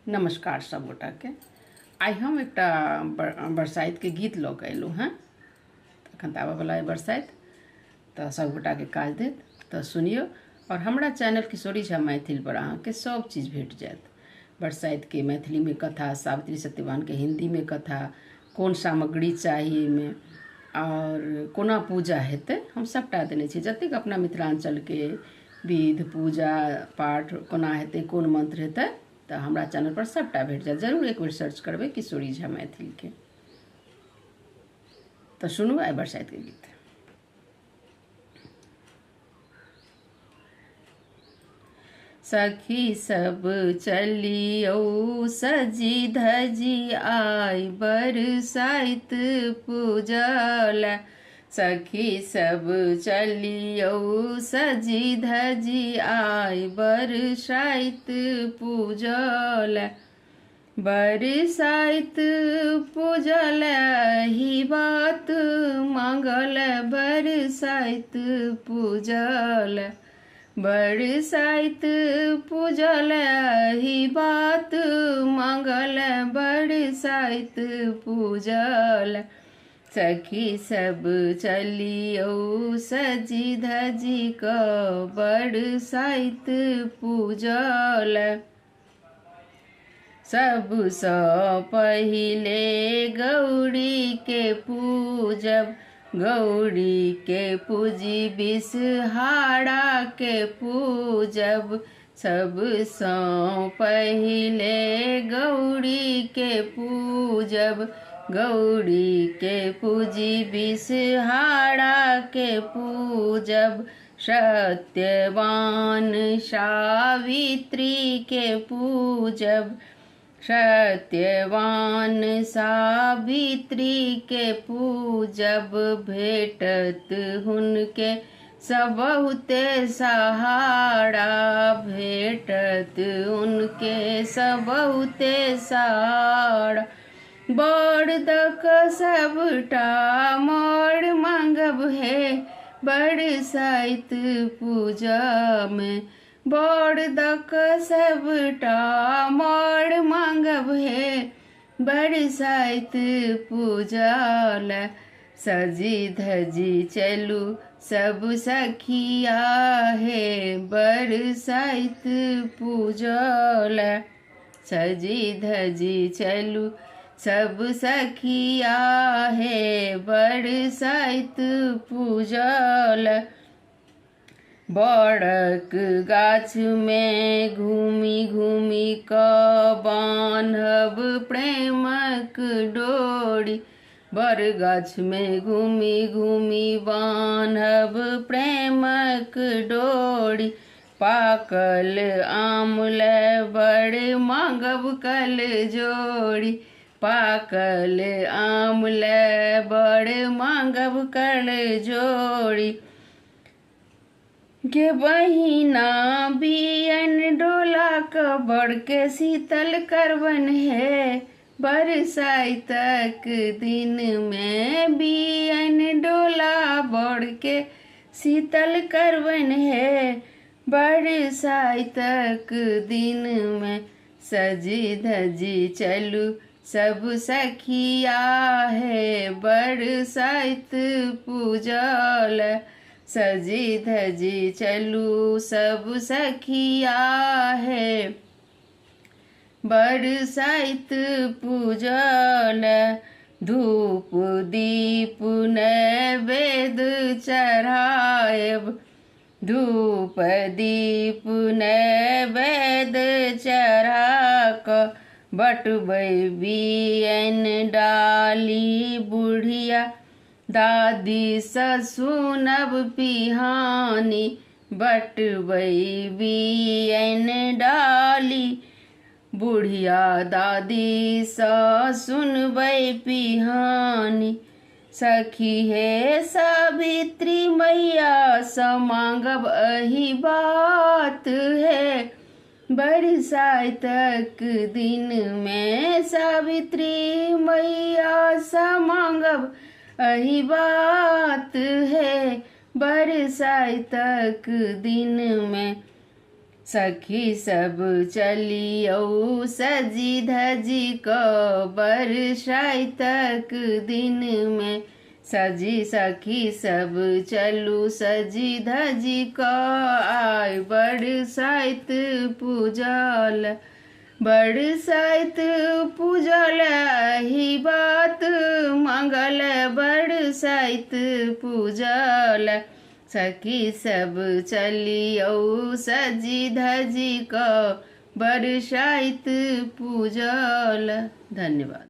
नमस्कार सब गोटा के। आई हम एक बरसाइत के गीत लऽ के अयलहुँ हैं। तखन तऽ आबऽवला है बरसाइत, तो सब गोटा के काज देत, तो सुनियो। और हमरा चैनल किशोरी झा मैथिल पर अहाँके सब चीज़ भेट जायत। बरसाइत के मैथिली में कथा, सावित्री सत्यवान के हिंदी में कथा, कोन सामग्री चाही एहिमे और कोना पूजा हेतै, हम सबटा देने छी। जतेक अपना मिथिलांचल के विध पूजा पाठ कोना हेतै, कोन मंत्र हेतै, तो हमरा चैनल पर सबटा भेट जायत। जरूर एक बेर सर्च करबै किशोरी झा मैथिल के। तो सुनू आइ बरसाइत के गीत। सखी सब चलियौ सजी धजी आइ बरसाइत पूजल। सखी सब चलियौ सजी धजी आइ बरसाइत पूजल। बरसाइत पूजल ही बात मंगल, बरसाइत पूजल। बरसाइत पूजल ही बात मंगल, बरसाइत पूजल। सखी सब चलियौ सजी धजी क बरसाइत पूजल। सबसँ पहिले गौरी के पूजब, गौरी के पूजी बिषहारा के पूजब। सबसँ पहिले गौरी के पूजब, गौरी के पूजी बिषहारा के पूजब। सत्यवान सावित्री के पूजब, सत्यवान सावित्री के पूजब। भेटत हुनके सब बहुते सहारा, भेटत उनके सब बहुते सहारा। बरदक सबटा मोर मांगब हे बरसाइत पूजा में। बरदक सबटा मोर मांगब हे बरसाइत पूजल। सजी धजी चलू सब सखिया हे बरसाइत पूजल। सजी धजी चलू सब सखिया हे बरसाइत पूजल। बड़क गाछ में घूमी घूमी क बान्हब प्रेमक डोरी। बड़ गाछ में घूमी घूमी बान्हब प्रेमक डोरी। पाकल आमल बड़ मांगब कल जोड़ी, पाकल आमल बड़ मांगब कल जोड़ी। गे बहिना बियन डोला कबड़ के शीतल करवन है बरसाइतक दिन में। बियन डोला बड़ के शीतल करवन है बरसाइतक दिन में। सजी धजी चलू सब सखिया है बरसाइत पूजल। सजी धजी चलू सब सखिया है बरसाइत पूजल। धूप दीप नैवेद्य चढ़ाएब, धूप दीप नैवेद्य चढ़ा क बटबै बियन डाली। बुढ़िया दादी सँ सुनब पिहानी, बटबै बियन डाली। बुढ़िया दादी सँ सुनबै पिहानी। सखी हे सावित्री मैया सँ मांगब एही बात है बरसाइतक दिन में। सावित्री मैया सँ मांगब एही बात है बरसाइतक दिन में। सखी सब चलियौ सजी धजी क बरसाइतक दिन में। सजी सखी सब चलू सजी धजी क आय बरसाइत पूजल। बरसाइत पूजल ही बात मंगल बरसाइत पूजल। सखी सब चलियौ सजी धजी क बरसाइत पूजल। धन्यवाद।